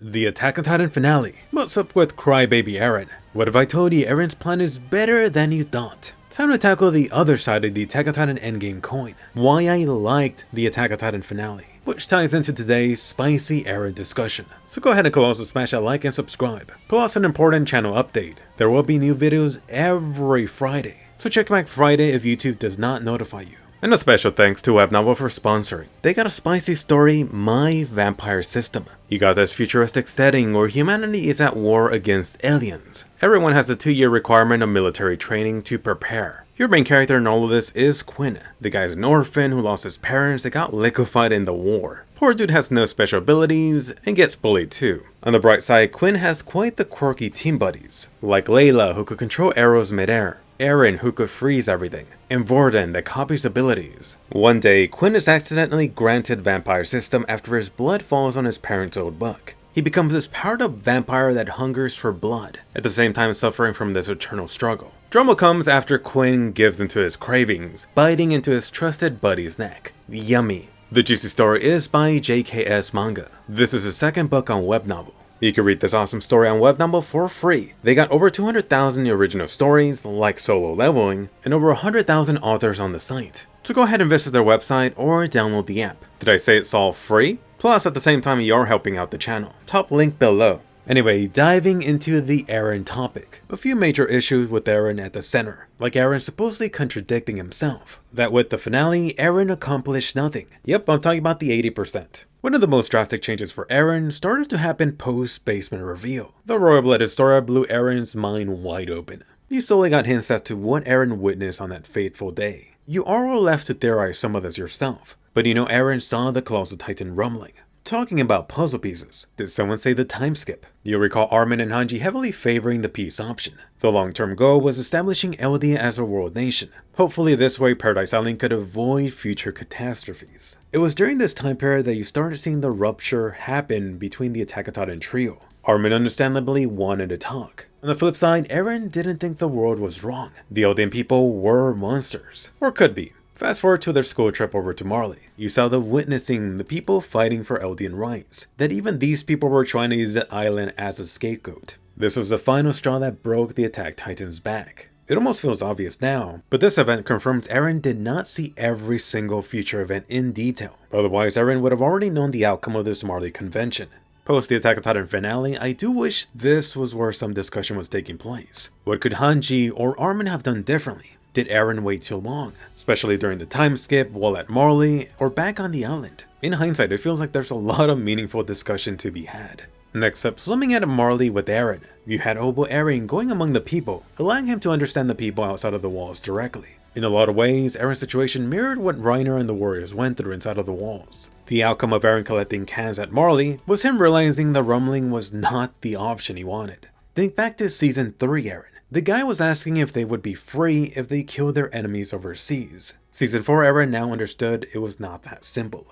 The Attack on Titan finale. What's up with Crybaby Eren? What if I told you Eren's plan is better than you thought? Time to tackle the other side of the Attack on Titan endgame coin. Why I liked the Attack on Titan finale, which ties into today's spicy Eren discussion. So go ahead and also smash that like and subscribe. Plus an important channel update. There will be new videos every Friday, so check back Friday if YouTube does not notify you. And a special thanks to Webnovel for sponsoring. They got a spicy story, My Vampire System. You got this futuristic setting where humanity is at war against aliens. Everyone has a 2-year requirement of military training to prepare. Your main character in all of this is Quinn. The guy's an orphan who lost his parents that got liquefied in the war. Poor dude has no special abilities and gets bullied too. On the bright side, Quinn has quite the quirky team buddies, like Layla who could control arrows midair, Eren who could freeze everything, and Vorden that copies abilities. One day, Quinn is accidentally granted Vampire System after his blood falls on his parents' old book. He becomes this powered-up vampire that hungers for blood, at the same time suffering from this eternal struggle. Drama comes after Quinn gives into his cravings, biting into his trusted buddy's neck. Yummy. The juicy story is by JKS Manga. This is his second book on Webnovel. You can read this awesome story on Webnovel for free. They got over 200,000 original stories, like Solo Leveling, and over 100,000 authors on the site. So go ahead and visit their website or download the app. Did I say it's all free? Plus, at the same time, you are helping out the channel. Top link below. Anyway, diving into the Eren topic. A few major issues with Eren at the center, like Eren supposedly contradicting himself. That with the finale, Eren accomplished nothing. Yep, I'm talking about the 80%. One of the most drastic changes for Eren started to happen post-basement reveal. The royal-blooded story blew Eren's mind wide open. You slowly got hints as to what Eren witnessed on that fateful day. You are all left to theorize some of this yourself, but you know Eren saw the Colossal Titan rumbling. Talking about puzzle pieces, did someone say the time skip? You'll recall Armin and Hanji heavily favoring the peace option. The long-term goal was establishing Eldia as a world nation. Hopefully this way Paradise Island could avoid future catastrophes. It was during this time period that you started seeing the rupture happen between the Attack on Titan trio. Armin understandably wanted to talk. On the flip side, Eren didn't think the world was wrong. The Eldian people were monsters. Or could be. Fast forward to their school trip over to Marley. You saw them witnessing the people fighting for Eldian rights. That even these people were trying to use the island as a scapegoat. This was the final straw that broke the Attack Titan's back. It almost feels obvious now, but this event confirms Eren did not see every single future event in detail. Otherwise, Eren would have already known the outcome of this Marley convention. Post the Attack on Titan finale, I do wish this was where some discussion was taking place. What could Hanji or Armin have done differently? Did Eren wait too long, especially during the time skip while at Marley or back on the island? In hindsight, it feels like there's a lot of meaningful discussion to be had. Next up, swimming at Marley with Eren. You had Hobo Eren going among the people, allowing him to understand the people outside of the walls directly. In a lot of ways, Eren's situation mirrored what Reiner and the warriors went through inside of the walls. The outcome of Eren collecting cans at Marley was him realizing the rumbling was not the option he wanted. Think back to Season 3 Eren. The guy was asking if they would be free if they killed their enemies overseas. Season 4 Eren now understood it was not that simple.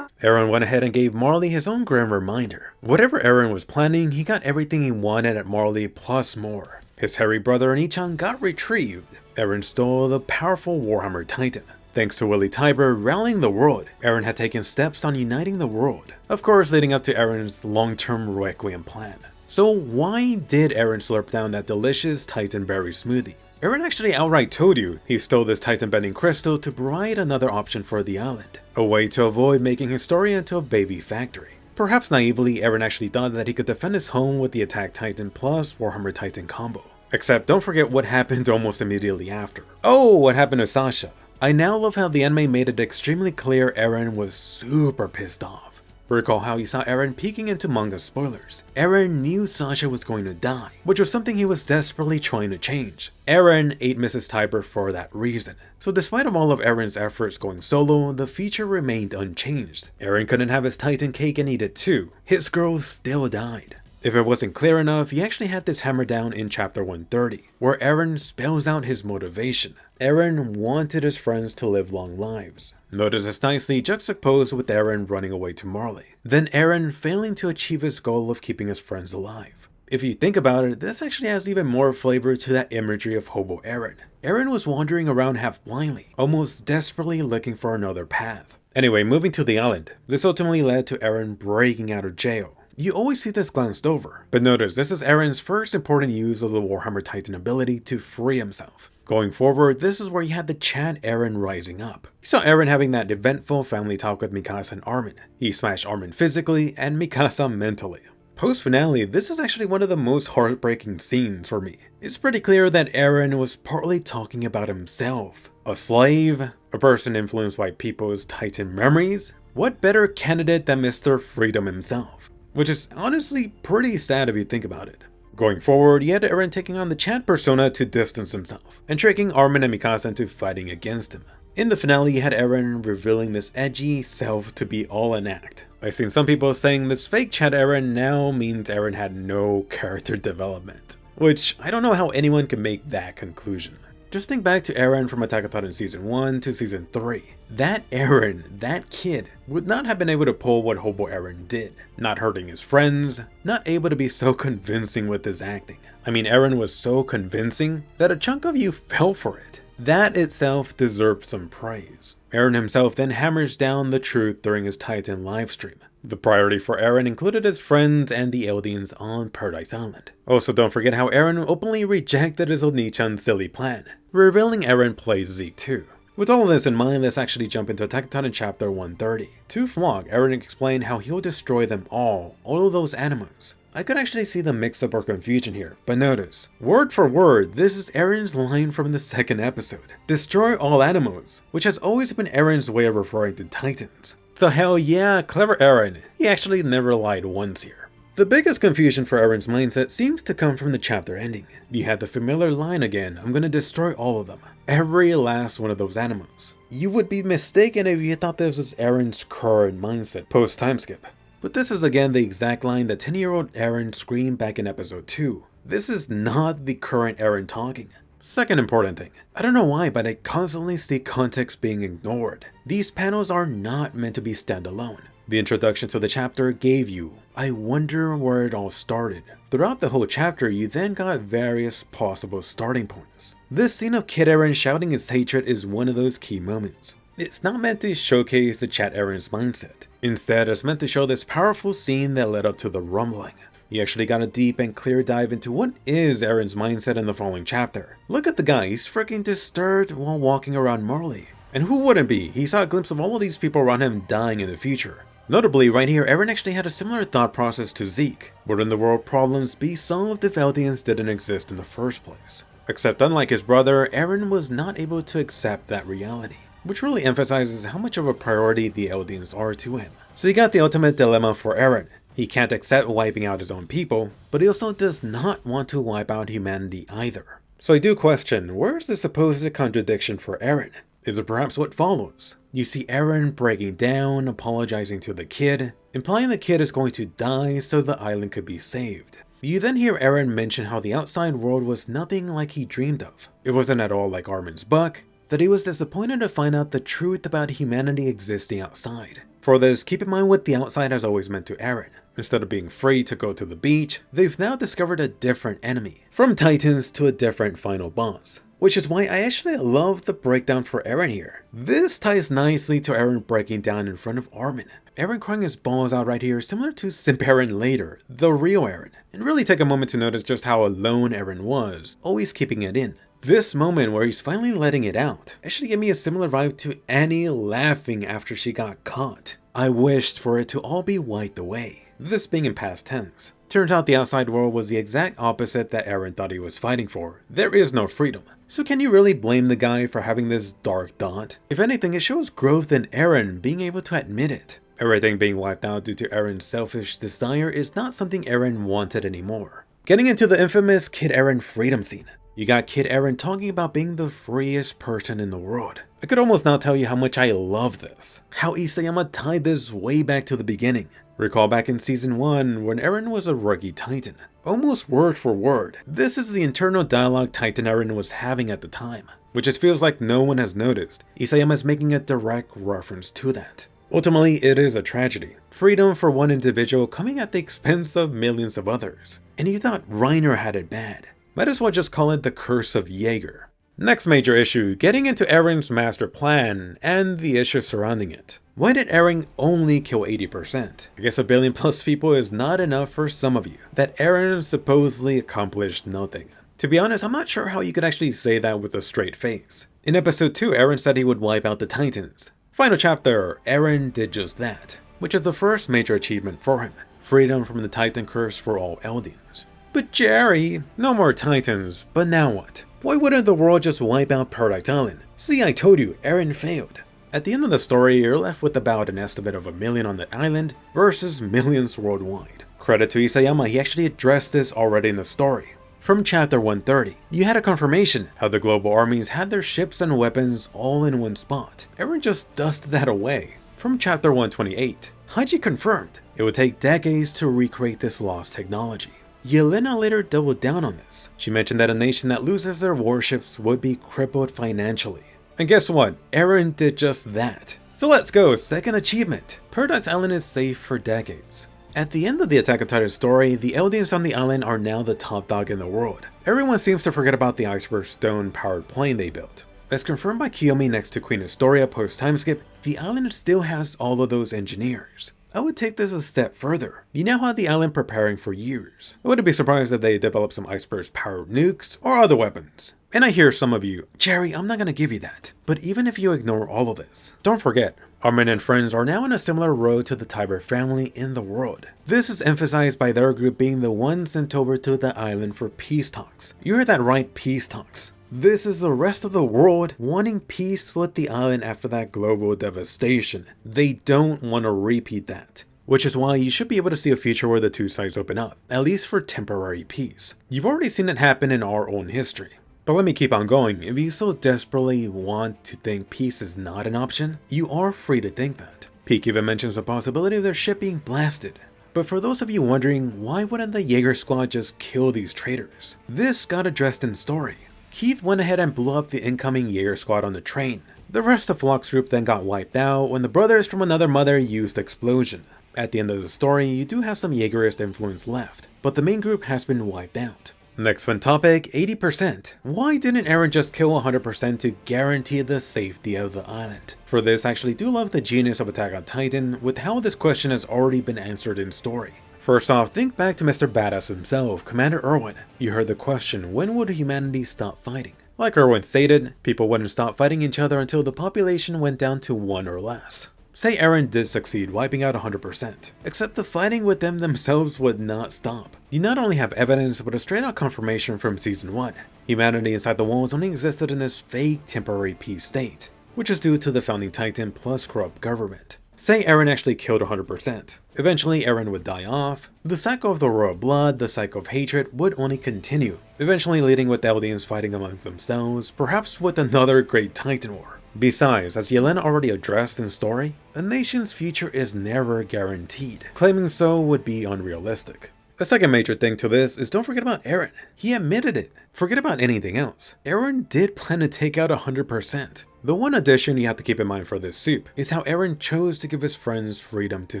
Eren went ahead and gave Marley his own grim reminder. Whatever Eren was planning, he got everything he wanted at Marley plus more. His hairy brother Nichan got retrieved. Eren stole the powerful Warhammer Titan. Thanks to Willy Tybur rallying the world, Eren had taken steps on uniting the world. Of course, leading up to Eren's long-term Requiem plan. So why did Eren slurp down that delicious Titan berry smoothie? Eren actually outright told you he stole this Titan bending crystal to provide another option for the island. A way to avoid making his story into a baby factory. Perhaps naively, Eren actually thought that he could defend his home with the Attack Titan plus Warhammer Titan combo. Except don't forget what happened almost immediately after. Oh, what happened to Sasha? I now love how the anime made it extremely clear Eren was super pissed off. Recall how you saw Eren peeking into manga spoilers. Eren knew Sasha was going to die, which was something he was desperately trying to change. Eren ate Mrs. Tybur for that reason. So despite all of Eren's efforts going solo, the feature remained unchanged. Eren couldn't have his Titan cake and eat it too. His girl still died. If it wasn't clear enough, he actually had this hammered down in chapter 130, where Eren spells out his motivation. Eren wanted his friends to live long lives. Notice this nicely juxtaposed with Eren running away to Marley. Then Eren failing to achieve his goal of keeping his friends alive. If you think about it, this actually has even more flavor to that imagery of Hobo Eren. Eren was wandering around half blindly, almost desperately looking for another path. Anyway, moving to the island, this ultimately led to Eren breaking out of jail. You always see this glanced over, but notice this is Eren's first important use of the Warhammer Titan ability to free himself. Going forward, this is where you had the Chat Eren rising up. You saw Eren having that eventful family talk with Mikasa and Armin. He smashed Armin physically and Mikasa mentally. Post-finale, this is actually one of the most heartbreaking scenes for me. It's pretty clear that Eren was partly talking about himself. A slave? A person influenced by people's Titan memories? What better candidate than Mr. Freedom himself? Which is honestly pretty sad if you think about it. Going forward, you had Eren taking on the Chat persona to distance himself, and tricking Armin and Mikasa into fighting against him. In the finale, you had Eren revealing this edgy self to be all an act. I've seen some people saying this fake Chat Eren now means Eren had no character development, which I don't know how anyone can make that conclusion. Just think back to Eren from Attack on Titan Season 1 to Season 3. That Eren, that kid, would not have been able to pull what Hobo Eren did. Not hurting his friends, not able to be so convincing with his acting. I mean, Eren was so convincing that a chunk of you fell for it. That itself deserved some praise. Eren himself then hammers down the truth during his Titan livestream. The priority for Eren included his friends and the Eldians on Paradise Island. Also, don't forget how Eren openly rejected his Onichan's silly plan, revealing Eren plays Zeke too. With all of this in mind, let's actually jump into Attack on Titan chapter 130. To vlog, Eren explained how he'll destroy them all of those animals. I could actually see the mix-up or confusion here, but notice, word for word, this is Eren's line from the second episode. Destroy all animals, which has always been Eren's way of referring to Titans. So hell yeah, clever Eren, he actually never lied once here. The biggest confusion for Eren's mindset seems to come from the chapter ending. You had the familiar line again, I'm gonna destroy all of them. Every last one of those animals. You would be mistaken if you thought this was Eren's current mindset post-time skip. But this is again the exact line that 10-year-old Eren screamed back in episode 2. This is not the current Eren talking. Second important thing, I don't know why, but I constantly see context being ignored. These panels are not meant to be standalone. The introduction to the chapter gave you, I wonder where it all started. Throughout the whole chapter, you then got various possible starting points. This scene of Kid Eren shouting his hatred is one of those key moments. It's not meant to showcase the Chat Eren's mindset. Instead, it's meant to show this powerful scene that led up to the rumbling. You actually got a deep and clear dive into what is Eren's mindset in the following chapter. Look at the guy, he's freaking disturbed while walking around Marley. And who wouldn't be? He saw a glimpse of all of these people around him dying in the future. Notably, right here, Eren actually had a similar thought process to Zeke. Wouldn't the world problems be solved if Eldians didn't exist in the first place? Except unlike his brother, Eren was not able to accept that reality, which really emphasizes how much of a priority the Eldians are to him. So you got the ultimate dilemma for Eren. He can't accept wiping out his own people, but he also does not want to wipe out humanity either. So I do question, where's the supposed contradiction for Eren? Is it perhaps what follows? You see Eren breaking down, apologizing to the kid, implying the kid is going to die so the island could be saved. You then hear Eren mention how the outside world was nothing like he dreamed of. It wasn't at all like Armin's buck, that he was disappointed to find out the truth about humanity existing outside. For this, keep in mind what the outside has always meant to Eren. Instead of being free to go to the beach, they've now discovered a different enemy. From Titans to a different final boss. Which is why I actually love the breakdown for Eren here. This ties nicely to Eren breaking down in front of Armin. Eren crying his balls out right here, similar to Simp Eren later, the real Eren. And really take a moment to notice just how alone Eren was, always keeping it in. This moment where he's finally letting it out actually gave me a similar vibe to Annie laughing after she got caught. I wished for it to all be wiped away. This being in past tense. Turns out the outside world was the exact opposite that Eren thought he was fighting for. There is no freedom. So can you really blame the guy for having this dark thought? If anything, it shows growth in Eren being able to admit it. Everything being wiped out due to Eren's selfish desire is not something Eren wanted anymore. Getting into the infamous Kid Eren freedom scene. You got Kid Eren talking about being the freest person in the world. I could almost now tell you how much I love this. How Isayama tied this way back to the beginning. Recall back in season 1 when Eren was a rookie Titan. Almost word for word. This is the internal dialogue Titan Eren was having at the time. Which it feels like no one has noticed. Isayama is making a direct reference to that. Ultimately, it is a tragedy. Freedom for one individual coming at the expense of millions of others. And you thought Reiner had it bad. Might as well just call it the curse of Jaeger. Next major issue, getting into Eren's master plan and the issues surrounding it. Why did Eren only kill 80%? I guess 1 billion plus people is not enough for some of you. That Eren supposedly accomplished nothing. To be honest, I'm not sure how you could actually say that with a straight face. In episode 2, Eren said he would wipe out the Titans. Final chapter, Eren did just that, which is the first major achievement for him. Freedom from the Titan curse for all Eldians. But Jerry, no more Titans, but now what? Why wouldn't the world just wipe out Paradise Island? See, I told you, Eren failed. At the end of the story, you're left with about an estimate of 1 million on the island versus millions worldwide. Credit to Isayama, he actually addressed this already in the story. From chapter 130, you had a confirmation how the global armies had their ships and weapons all in one spot. Eren just dusted that away. From chapter 128, Haji confirmed it would take decades to recreate this lost technology. Yelena later doubled down on this. She mentioned that a nation that loses their warships would be crippled financially. And guess what? Eren did just that. So let's go, second achievement. Paradise Island is safe for decades. At the end of the Attack on Titan story, the Eldians on the island are now the top dog in the world. Everyone seems to forget about the Iceberg Stone powered plane they built. As confirmed by Kiyomi next to Queen Historia post timeskip, the island still has all of those engineers. I would take this a step further. You now have the island preparing for years. I wouldn't be surprised if they develop some icebergs powered nukes or other weapons. And I hear some of you, Jerry, I'm not gonna give you that. But even if you ignore all of this, don't forget, Armin and friends are now on a similar road to the Tiber family in the world. This is emphasized by their group being the ones sent over to the island for peace talks. You heard that right, peace talks. This is the rest of the world wanting peace with the island after that global devastation. They don't want to repeat that. Which is why you should be able to see a future where the two sides open up, at least for temporary peace. You've already seen it happen in our own history. But let me keep on going. If you so desperately want to think peace is not an option, you are free to think that. Pieck even mentions the possibility of their ship being blasted. But for those of you wondering, why wouldn't the Jaeger squad just kill these traitors? This got addressed in story. Keith went ahead and blew up the incoming Jaeger squad on the train. The rest of Flock's group then got wiped out when the brothers from another mother used explosion. At the end of the story, you do have some Jaegerist influence left, but the main group has been wiped out. Next fun topic, 80%. Why didn't Eren just kill 100% to guarantee the safety of the island? For this, I actually do love the genius of Attack on Titan with how this question has already been answered in story. First off, think back to Mr. Badass himself, Commander Erwin. You heard the question, when would humanity stop fighting? Like Erwin stated, people wouldn't stop fighting each other until the population went down to 1 or less. Say Eren did succeed wiping out 100%, except the fighting with them themselves would not stop. You not only have evidence, but a straight out confirmation from Season 1. Humanity inside the walls only existed in this fake temporary peace state, which is due to the founding Titan plus corrupt government. Say Eren actually killed 100%. Eventually Eren would die off. The cycle of the royal blood, the cycle of hatred, would only continue, eventually leading with the Eldians fighting amongst themselves, perhaps with another great Titan war. Besides, as Yelena already addressed in story, a nation's future is never guaranteed. Claiming so would be unrealistic. A second major thing to this is don't forget about Eren. He admitted it. Forget about anything else. Eren did plan to take out 100%. The one addition you have to keep in mind for this soup is how Eren chose to give his friends freedom to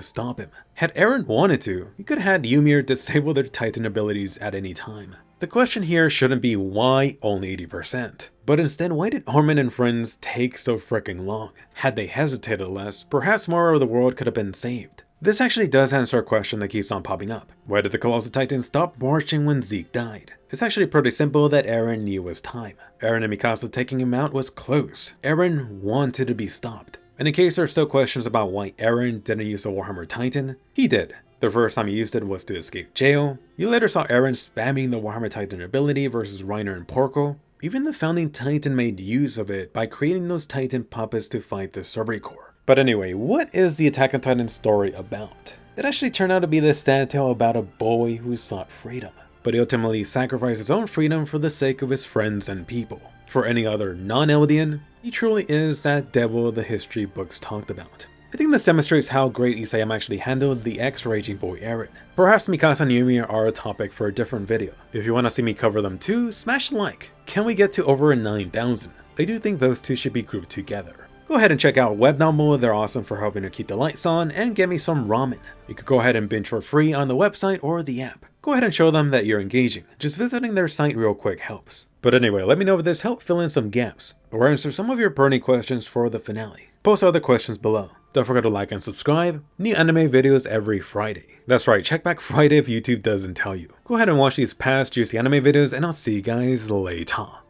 stop him. Had Eren wanted to, he could have had Ymir disable their Titan abilities at any time. The question here shouldn't be why only 80%, but instead why did Armin and friends take so freaking long? Had they hesitated less, perhaps more of the world could have been saved. This actually does answer a question that keeps on popping up. Why did the Colossal Titans stop marching when Zeke died? It's actually pretty simple that Eren knew it was time. Eren and Mikasa taking him out was close. Eren wanted to be stopped. And in case there's still questions about why Eren didn't use the Warhammer Titan, he did. The first time he used it was to escape jail. You later saw Eren spamming the Warhammer Titan ability versus Reiner and Porco. Even the founding Titan made use of it by creating those Titan puppets to fight the Cerberi Corps. But anyway, what is the Attack on Titan story about? It actually turned out to be this sad tale about a boy who sought freedom, but he ultimately sacrificed his own freedom for the sake of his friends and people. For any other non-Eldian, he truly is that devil the history books talked about. I think this demonstrates how great Isayama actually handled the ex-Raging Boy Eren. Perhaps Mikasa and Ymir are a topic for a different video. If you want to see me cover them too, smash a like. Can we get to over 9,000? I do think those two should be grouped together. Go ahead and check out Web Novel, they're awesome for helping to keep the lights on and get me some ramen. You could go ahead and binge for free on the website or the app. go ahead and show them that you're engaging. Just visiting their site real quick helps. But anyway, let me know if this helped fill in some gaps, or answer some of your burning questions for the finale. Post other questions below. Don't forget to like and subscribe. New anime videos every Friday. That's right, check back Friday if YouTube doesn't tell you. Go ahead and watch these past juicy anime videos, and I'll see you guys later.